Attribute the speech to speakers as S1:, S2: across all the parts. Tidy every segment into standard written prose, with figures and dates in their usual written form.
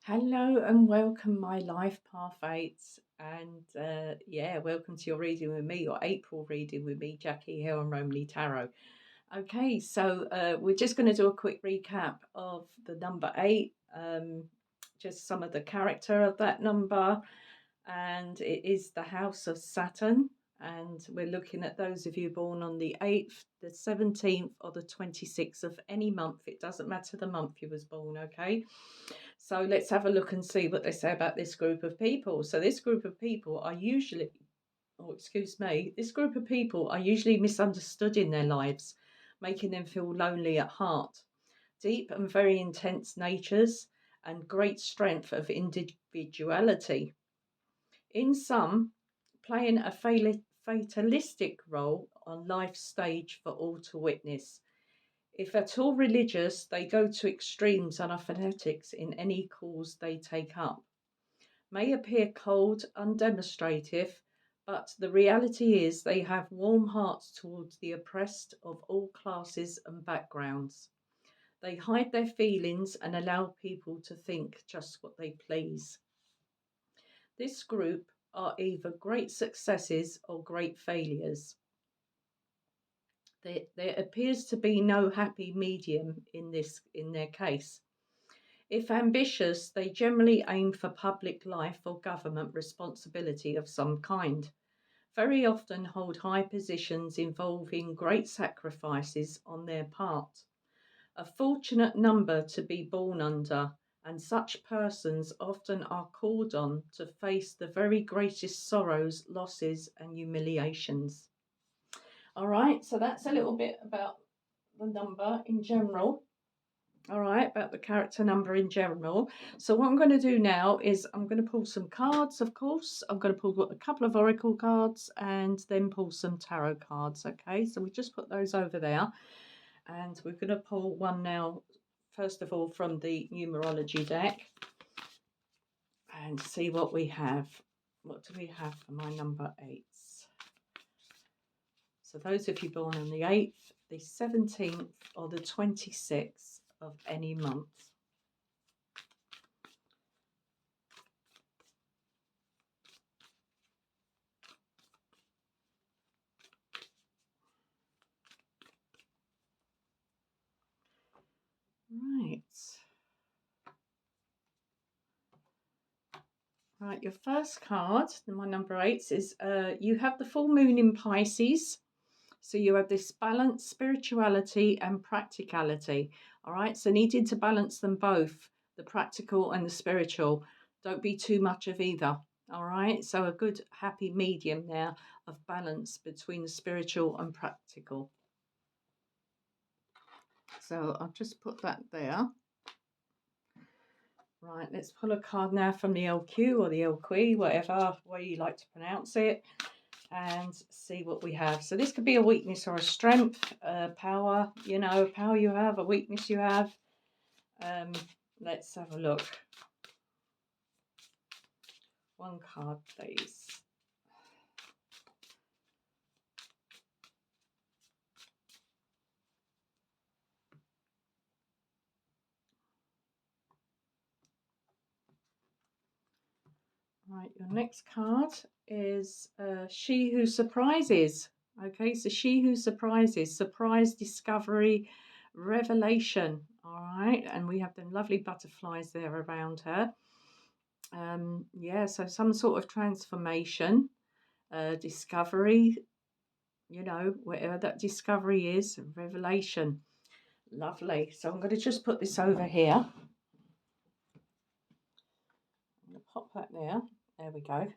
S1: Hello and welcome, my life path eights, and welcome to your reading with me, your April reading with me, Jackie Hill and Romney Tarot. Okay, so we're just going to do a quick recap of the number eight, just some of the character of that number, and it is the house of Saturn. And we're looking at those of you born on the 8th, the 17th, or the 26th of any month. It doesn't matter the month you was born, okay? So let's have a look and see what they say about this group of people. So this group of people are usually, oh, excuse me, this group of people are usually misunderstood in their lives, making them feel lonely at heart. Deep and very intense natures and great strength of individuality. In some, playing a fatalistic role on life's stage for all to witness. If at all religious, they go to extremes and are fanatics in any cause they take up. May appear cold, undemonstrative, but the reality is they have warm hearts towards the oppressed of all classes and backgrounds. They hide their feelings and allow people to think just what they please. This group are either great successes or great failures. There appears to be no happy medium in their case. If ambitious, they generally aim for public life or government responsibility of some kind. Very often hold high positions involving great sacrifices on their part. A fortunate number to be born under, and such persons often are called on to face the very greatest sorrows, losses, and humiliations. All right, so that's a little bit about the number in general. All right, about the character number in general. So what I'm going to do now is I'm going to pull some cards, of course. I'm going to pull a couple of oracle cards and then pull some tarot cards. Okay, so we just put those over there. And we're going to pull one now, first of all, from the numerology deck and see what we have. What do we have for my number eights? So those of you born on the 8th, the 17th, or the 26th of any month. Right. Right, your first card, my number 8, is you have the full moon in Pisces. So you have this balance, spirituality and practicality. All right, so needing to balance them both, the practical and the spiritual. Don't be too much of either. All right, so a good happy medium there of balance between the spiritual and practical. So I'll just put that there. Right, let's pull a card now from the LQ or the LQ, whatever way you like to pronounce it, and see what we have. So this could be a weakness or a strength, power, power you have, a weakness you have. Let's have a look. One card, please. Right, your next card is She Who Surprises. Okay, so She Who Surprises, surprise, discovery, revelation. All right, and we have them lovely butterflies there around her. Yeah, so some sort of transformation, discovery, whatever that discovery is, revelation. Lovely. So I'm going to just put this over here. I'm going to pop that there. There we go.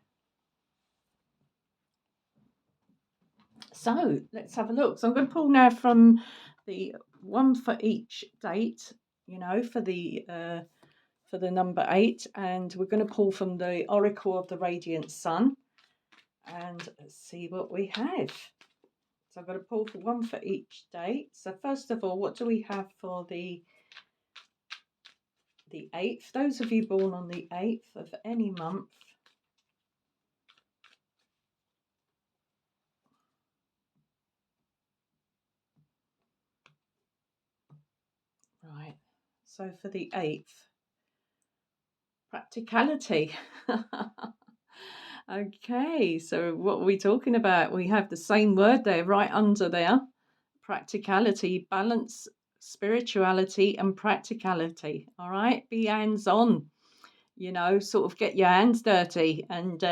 S1: So let's have a look. So I'm going to pull now from the one for each date, for the number 8, and we're going to pull from the Oracle of the Radiant Sun and see what we have. So I'm going to pull for one for each date. So first of all, what do we have for the 8th? Those of you born on the 8th of any month. Right. So for the 8th, Practicality. Okay, so what are we talking about? We have the same word there, right under there. Practicality, balance, spirituality, and practicality. All right, be hands on, sort of get your hands dirty and,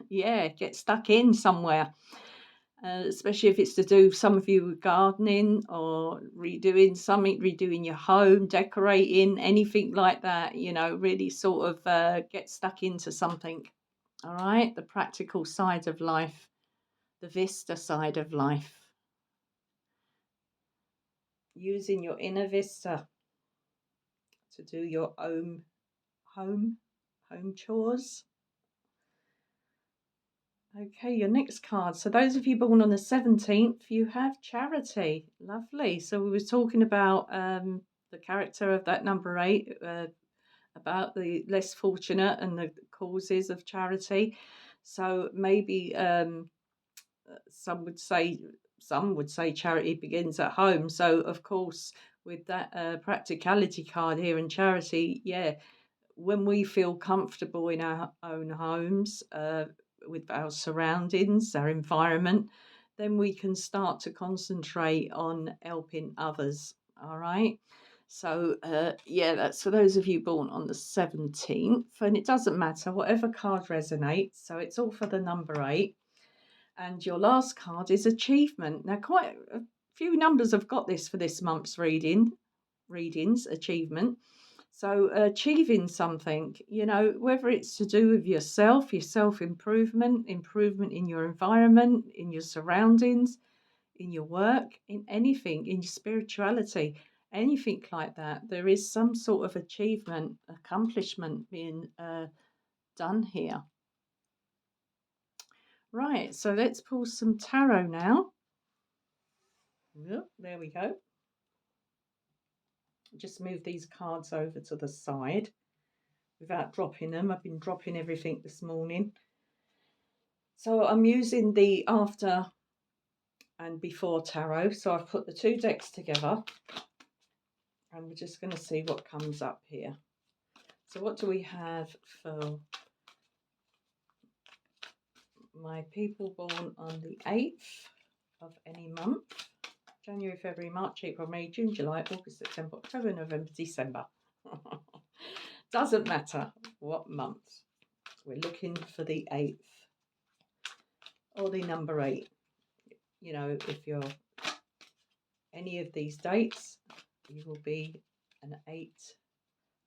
S1: yeah, get stuck in somewhere. Especially if it's to do some of you with gardening or redoing something, redoing your home, decorating, anything like that, really sort of get stuck into something. All right, the practical side of life, the vista side of life, using your inner vista to do your own home home chores. Okay, your next card. So those of you born on the 17th, you have charity. Lovely. So we were talking about the character of that number 8, about the less fortunate and the causes of charity. So maybe some would say charity begins at home. So of course, with that practicality card here in charity, yeah, when we feel comfortable in our own homes, with our surroundings, our environment, then we can start to concentrate on helping others. All right. So, yeah, that's for those of you born on the 17th. And it doesn't matter, whatever card resonates. So, it's all for the number 8. And your last card is achievement. Now, quite a few numbers have got this for this month's readings, achievement. So achieving something, whether it's to do with yourself, your self-improvement, improvement in your environment, in your surroundings, in your work, in anything, in your spirituality, anything like that, there is some sort of achievement, accomplishment being done here. Right, so let's pull some tarot now. Yep, there we go. Just move these cards over to the side without dropping them. I've been dropping everything this morning. So I'm using the after and before tarot. So I've put the 2 decks together and we're just going to see what comes up here. So what do we have for my people born on the 8th of any month? January, February, March, April, May, June, July, August, September, October, November, December. Doesn't matter what month. We're looking for the 8th or the number 8. If you're any of these dates, you will be an 8,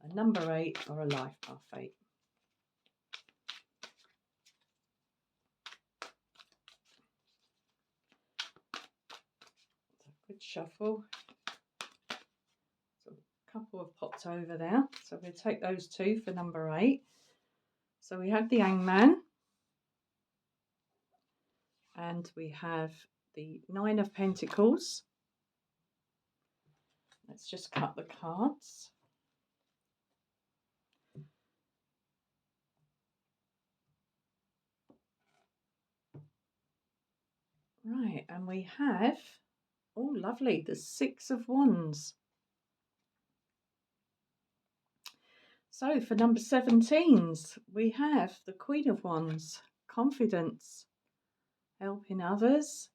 S1: a number 8, or a life path 8. So good shuffle. So a couple have popped over there. So we'll take those 2 for number 8. So we have the Hangman. And we have the 9 of Pentacles. Let's just cut the cards. Right, and we have, oh lovely, the 6 of Wands. So for number 17s, we have the Queen of Wands, confidence, helping others.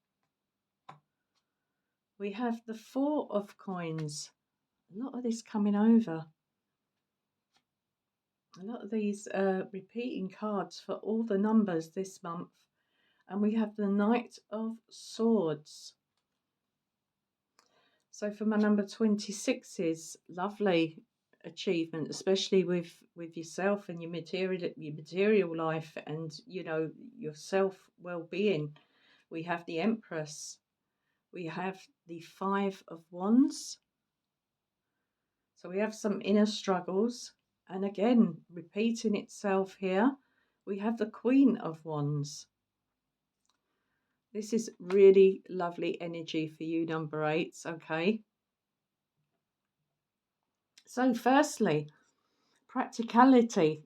S1: We have the 4 of Coins. A lot of this coming over. A lot of these repeating cards for all the numbers this month. And we have the Knight of Swords. So for my number 26s, lovely achievement, especially with yourself and your material life and your self well-being. We have the Empress. We have the 5 of Wands. So we have some inner struggles. And again, repeating itself here, we have the Queen of Wands. This is really lovely energy for you, number 8s, okay? So firstly, practicality,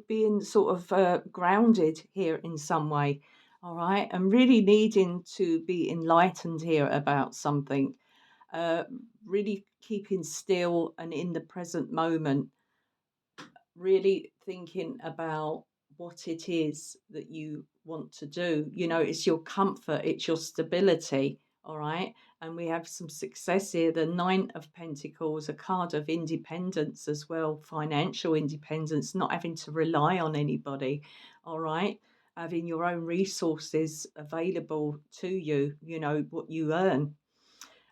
S1: being sort of grounded here in some way, all right? And really needing to be enlightened here about something. Really keeping still and in the present moment. really thinking about what it is that you want to do. You know, it's your comfort, it's your stability. All right. And we have some success here. The Nine of Pentacles, a card of independence as well, financial independence, not having to rely on anybody. All right. Having your own resources available to you, you know, what you earn.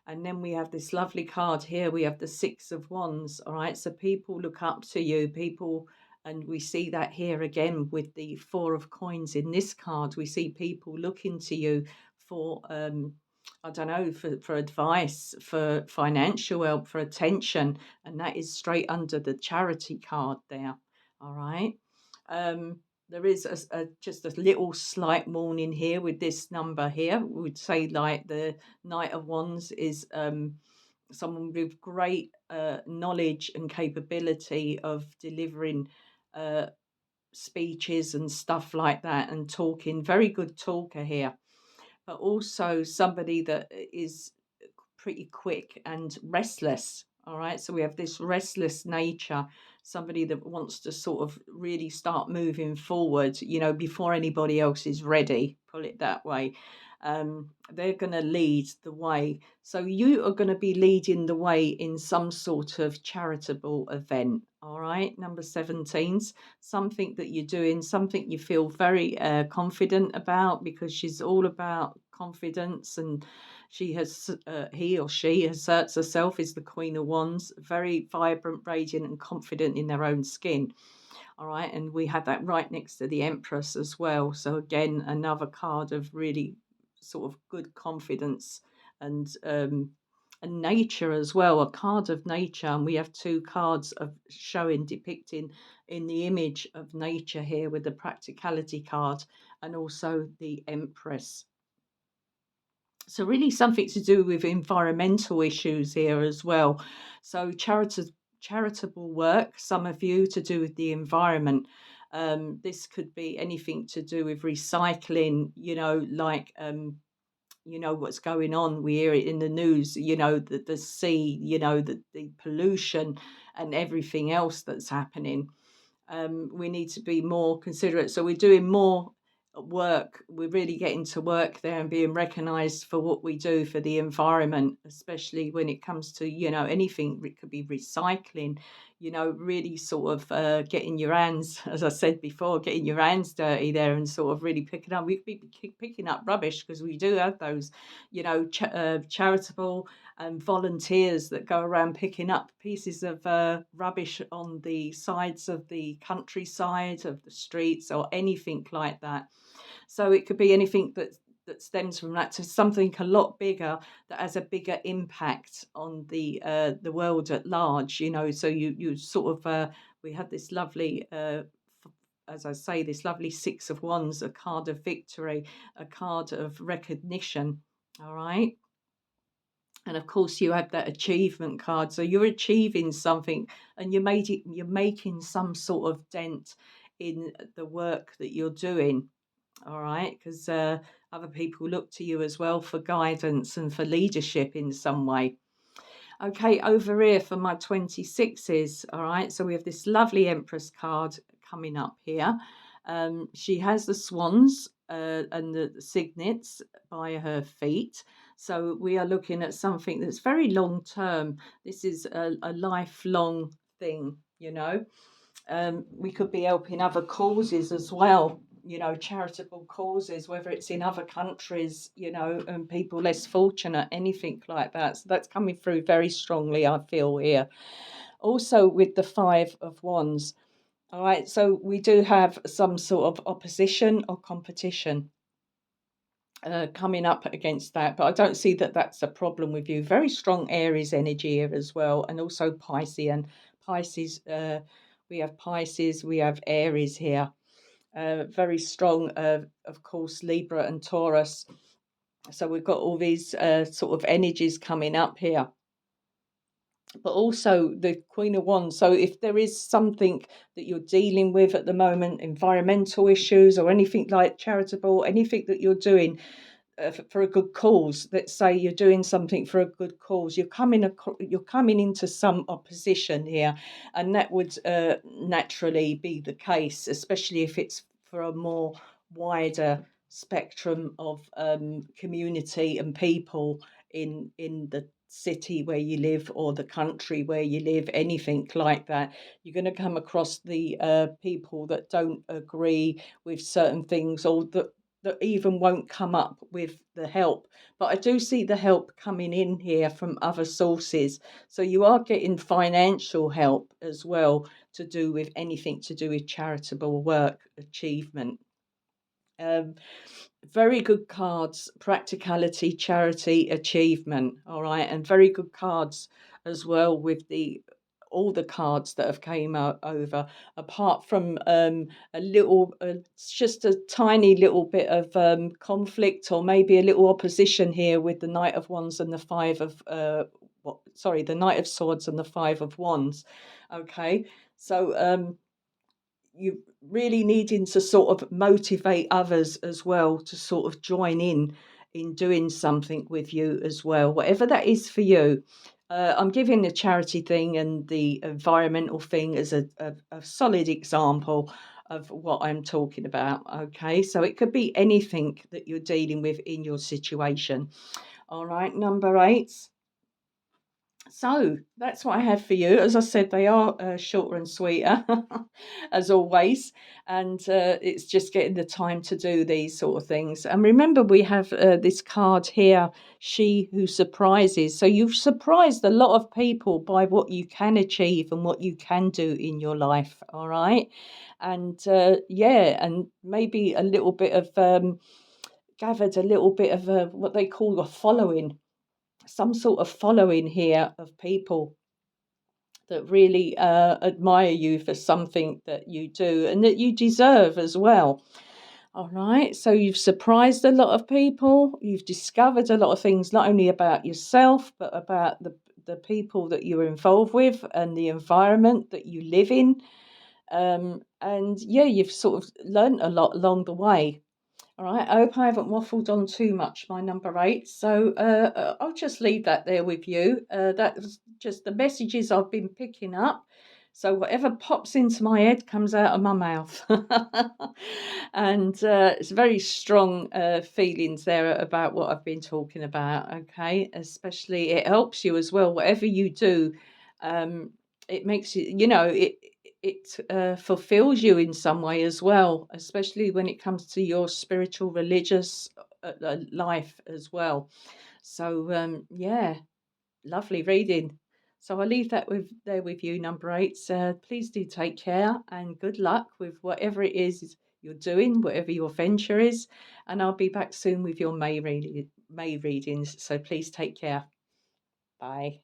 S1: And then we have this lovely card here. We have the Six of Wands. All right. So people look up to you, people, and we see that here again with the Four of Coins in this card. We see people looking to you for, I don't know, for advice, for financial help, for attention. And that is straight under the Charity card there. All right. Um, there is just a little slight warning here with this number here. We would say like the Knight of Wands is someone with great knowledge and capability of delivering uh, speeches and stuff like that and talking. Very good talker here, but also somebody that is pretty quick and restless. All right. So we have this restless nature, somebody that wants to sort of really start moving forward, you know, before anybody else is ready, put it that way. They're going to lead the way. So you are going to be leading the way in some sort of charitable event. All right. Number 17's something that you're doing, something you feel very confident about, because she's all about confidence, and she has, he or she asserts herself as the Queen of Wands, very vibrant, radiant, and confident in their own skin. All right, and we have that right next to the Empress as well. So again, another card of really sort of good confidence and nature as well. A card of nature, and we have two cards of showing depicting in the image of nature here with the practicality card and also the Empress. So really something to do with environmental issues here as well. So charitable work, some of you to do with the environment. This could be anything to do with recycling, you know, like you know what's going on. We hear it in the news, you know, the sea, you know, the pollution and everything else that's happening. We need to be more considerate. So we're doing more work. We're really getting to work there and being recognised for what we do for the environment, especially when it comes to, you know, anything. It could be recycling, you know, really sort of getting your hands, as I said before, getting your hands dirty there and sort of really picking up. We be picking up rubbish because we do have those, you know, charitable volunteers that go around picking up pieces of rubbish on the sides of the countryside, of the streets, or anything like that. So it could be anything that stems from that to something a lot bigger that has a bigger impact on the world at large. You know, so you sort of we had this lovely. As I say, this lovely Six of Wands, a card of victory, a card of recognition. All right. And of course, you had that achievement card. So you're achieving something, and you're making some sort of dent in the work that you're doing. All right, because other people look to you as well for guidance and for leadership in some way. Okay, over here for my 26s. All right, so we have this lovely Empress card coming up here. She has the swans and the signets by her feet. So we are looking at something that's very long term. This is a lifelong thing, you know. We could be helping other causes as well, you know, charitable causes, whether it's in other countries, you know, and people less fortunate, anything like that. So that's coming through very strongly, I feel here. Also, with the Five of Wands, all right, so we do have some sort of opposition or competition coming up against that, but I don't see that that's a problem with you. Very strong Aries energy here as well, and also Piscean. Pisces, we have Pisces, we have Aries here. Very strong, of course, Libra and Taurus. So we've got all these sort of energies coming up here. But also the Queen of Wands. So if there is something that you're dealing with at the moment, environmental issues or anything like charitable, anything that you're doing for a good cause. Let's say you're doing something for a good cause. You're coming into some opposition here, and that would naturally be the case, especially if it's for a more wider spectrum of community and people in the city where you live or the country where you live, anything like that. You're going to come across the people that don't agree with certain things, or that even won't come up with the help. But I do see the help coming in here from other sources. So you are getting financial help as well, to do with anything to do with charitable work achievement. Um, Very good cards: practicality, charity, achievement. All right, and very good cards as well with the all the cards that have came out over, apart from a little just a tiny little bit of conflict, or maybe a little opposition here with the Knight of Wands and the Five of the Knight of Swords and the Five of Wands. Okay, so you really needing to sort of motivate others as well to sort of join in doing something with you as well, whatever that is for you. I'm giving the charity thing and the environmental thing as a solid example of what I'm talking about. Okay, so it could be anything that you're dealing with in your situation. All right, number eight. So that's what I have for you. As I said, they are shorter and sweeter, as always, and it's just getting the time to do these sort of things. And remember, we have this card here, She Who Surprises. So you've surprised a lot of people by what you can achieve and what you can do in your life. All right, and yeah, and maybe a little bit of gathered a little bit of what they call a following, some sort of following here of people that really admire you for something that you do and that you deserve as well. All right, so you've surprised a lot of people. You've discovered a lot of things, not only about yourself, but about the people that you're involved with and the environment that you live in. And yeah, you've sort of learned a lot along the way. All right, I hope I haven't waffled on too much, my number eight. So I'll just leave that there with you. That was just the messages I've been picking up. So whatever pops into my head comes out of my mouth. And it's very strong feelings there about what I've been talking about. Okay, especially it helps you as well. Whatever you do, um, it makes it fulfills you in some way as well, especially when it comes to your spiritual, religious life as well. So yeah, lovely reading. So I'll leave that with you, number eight. Please do take care and good luck with whatever it is you're doing, whatever your venture is. And I'll be back soon with your May readings. So please take care. Bye.